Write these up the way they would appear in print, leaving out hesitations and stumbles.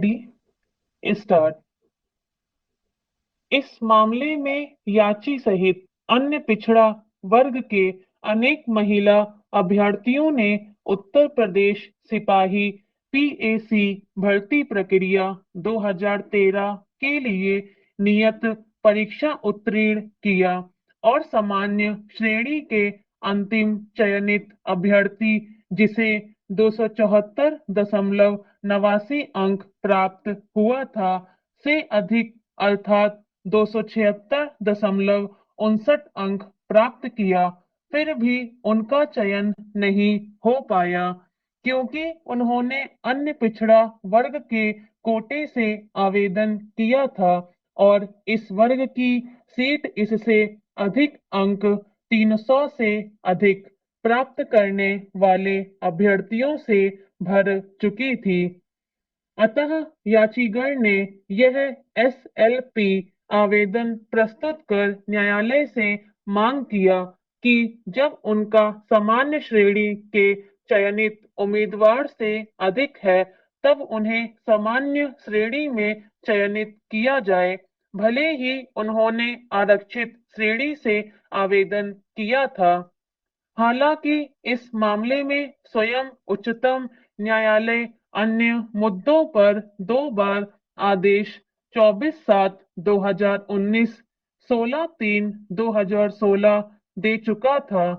Ready start. इस मामले में याची सहित अन्य पिछड़ा वर्ग के अनेक महिला अभ्यर्थियों ने उत्तर प्रदेश सिपाही पीएसी भर्ती प्रक्रिया 2013 के लिए नियत परीक्षा उत्तीर्ण किया और सामान्य श्रेणी के अंतिम चयनित अभ्यर्थी जिसे 274.89 अंक प्राप्त हुआ था से अधिक अर्थात 276.59 अंक प्राप्त किया, फिर भी उनका चयन नहीं हो पाया क्योंकि उन्होंने अन्य पिछड़ा वर्ग के कोटे से आवेदन किया था और इस वर्ग की सीट इससे अधिक अंक 300 से अधिक प्राप्त करने वाले अभ्यर्थियों से भर चुकी थी। अतः याचिका ने यह एसएलपी आवेदन प्रस्तुत कर न्यायालय से मांग किया कि जब उनका सामान्य श्रेणी के चयनित उम्मीदवार से अधिक है तब उन्हें सामान्य श्रेणी में चयनित किया जाए, भले ही उन्होंने आरक्षित श्रेणी से आवेदन किया था। हालांकि इस मामले में स्वयं उच्चतम न्यायालय अन्य मुद्दों पर दो बार आदेश 24/7/2019, 16/3/2016 दे चुका था।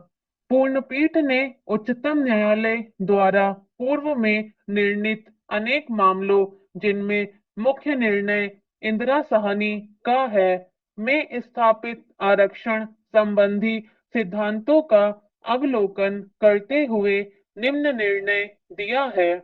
पूर्णपीठ ने उच्चतम न्यायालय द्वारा पूर्व में निर्णीत अनेक मामलों जिनमें मुख्य निर्णय इंदिरा साहनी का है में स्थापित आरक्षण संबंधी सिद्धांतों का अवलोकन करते हुए निम्न निर्णय दिया है।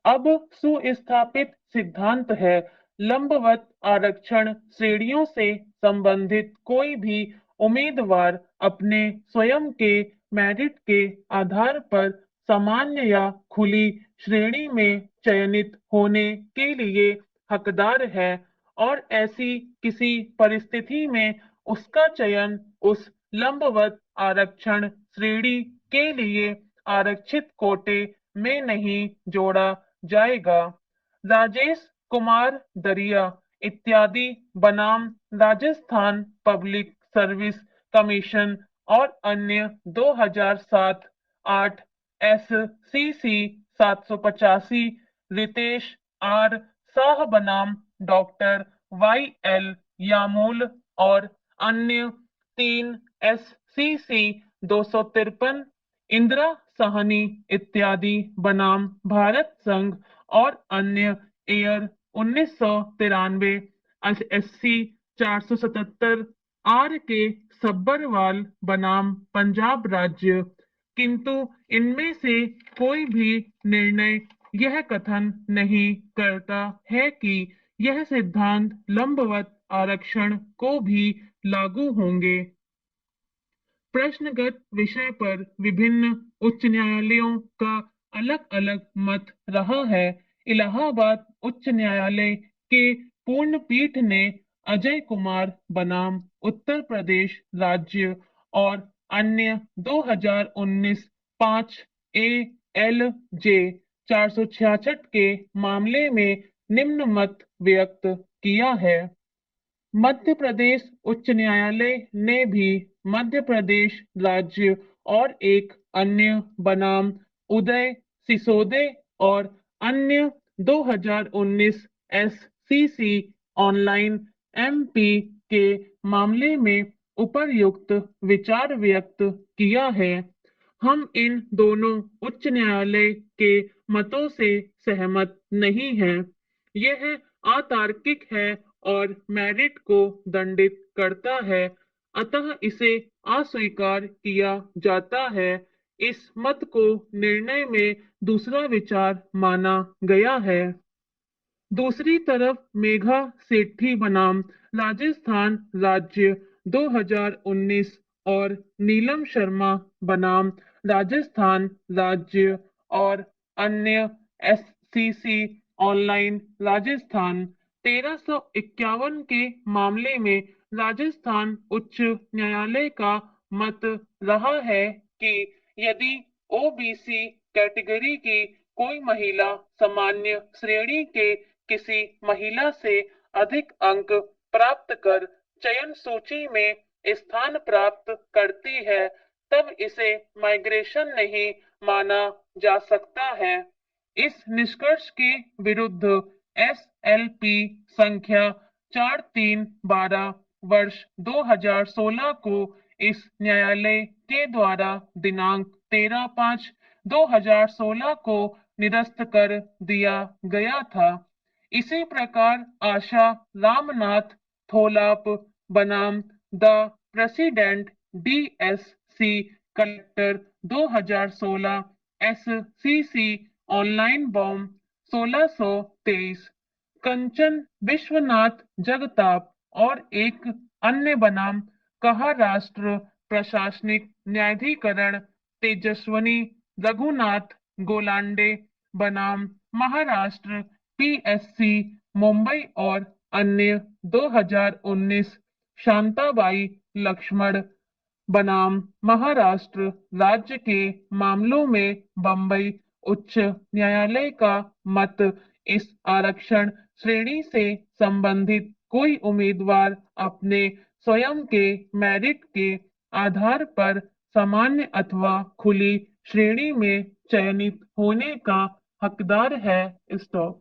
अब सुस्थापित सिद्धांत है लंबवत आरक्षण श्रेणियों से संबंधित कोई भी उम्मीदवार अपने स्वयं के मेरिट के आधार पर सामान्य या खुली श्रेणी में चयनित होने के लिए हकदार है और ऐसी किसी परिस्थिति में उसका चयन उस लंबवत आरक्षण श्रेणी के लिए आरक्षित कोटे में नहीं जोड़ा जाएगा। राजेश कुमार दरिया इत्यादि बनाम राजस्थान पब्लिक सर्विस कमीशन और अन्य 2007-8 एससीसी 785 रितेश आर शाह बनाम डॉक्टर वाई एल यामूल और अन्य 3 एससीसी 253 इंदिरा साहनी इत्यादि बनाम भारत संघ और अन्य एयर 1993 एससी 477 आर के सब्बरवाल बनाम पंजाब राज्य, किंतु इनमें से कोई भी निर्णय यह कथन नहीं करता है कि यह सिद्धांत लंबवत आरक्षण को भी लागू होंगे। प्रश्नगत विषय पर विभिन्न उच्च न्यायालयों का अलग अलग मत रहा है। इलाहाबाद उच्च न्यायालय के पूर्ण पीठ ने अजय कुमार बनाम उत्तर प्रदेश राज्य और अन्य 2019 5 ए एल जे 466 के मामले में निम्न मत व्यक्त किया है। मध्य प्रदेश उच्च न्यायालय ने भी मध्य प्रदेश राज्य और एक अन्य बनाम उदय सिसोदे और अन्य 2019 एससीसी ऑनलाइन एमपी के मामले में उपर्युक्त विचार व्यक्त किया है। हम इन दोनों उच्च न्यायालय के मतों से सहमत नहीं हैं। यह अतार्किक है और मेरिट को दंडित करता है, अतः इसे अस्वीकार किया जाता है। इस मत को निर्णय में दूसरा विचार माना गया है। दूसरी तरफ मेघा सेठी बनाम राजस्थान राज्य 2019 और नीलम शर्मा बनाम राजस्थान राज्य और अन्य एससीसी ऑनलाइन राजस्थान 1351 के मामले में राजस्थान उच्च न्यायालय का मत रहा है कि यदि ओबीसी कैटेगरी की कोई महिला सामान्य श्रेणी के किसी महिला से अधिक अंक प्राप्त कर चयन सूची में स्थान प्राप्त करती है, तब इसे माइग्रेशन नहीं माना जा सकता है। इस निष्कर्ष के विरुद्ध एसएलपी संख्या 4312 वर्ष 2016 को इस न्यायालय के द्वारा दिनांक 13/5/2016 को निरस्त कर दिया गया था। इसी प्रकार आशा रामनाथ थोलाप बनाम the president DSC collector 2016 SCC online bomb 1623 कंचन विश्वनाथ जगताप और एक अन्य बनाम कहा राष्ट्र प्रशासनिक न्यायाधिकरण तेजस्वनी रघुनाथ गोलांडे बनाम महाराष्ट्र पीएससी मुंबई और अन्य 2019 शांताबाई लक्ष्मण बनाम महाराष्ट्र राज्य के मामलों में बंबई उच्च न्यायालय का मत इस आरक्षण श्रेणी से संबंधित कोई उम्मीदवार अपने स्वयं के मेरिट के आधार पर सामान्य अथवा खुली श्रेणी में चयनित होने का हकदार है। स्टॉप।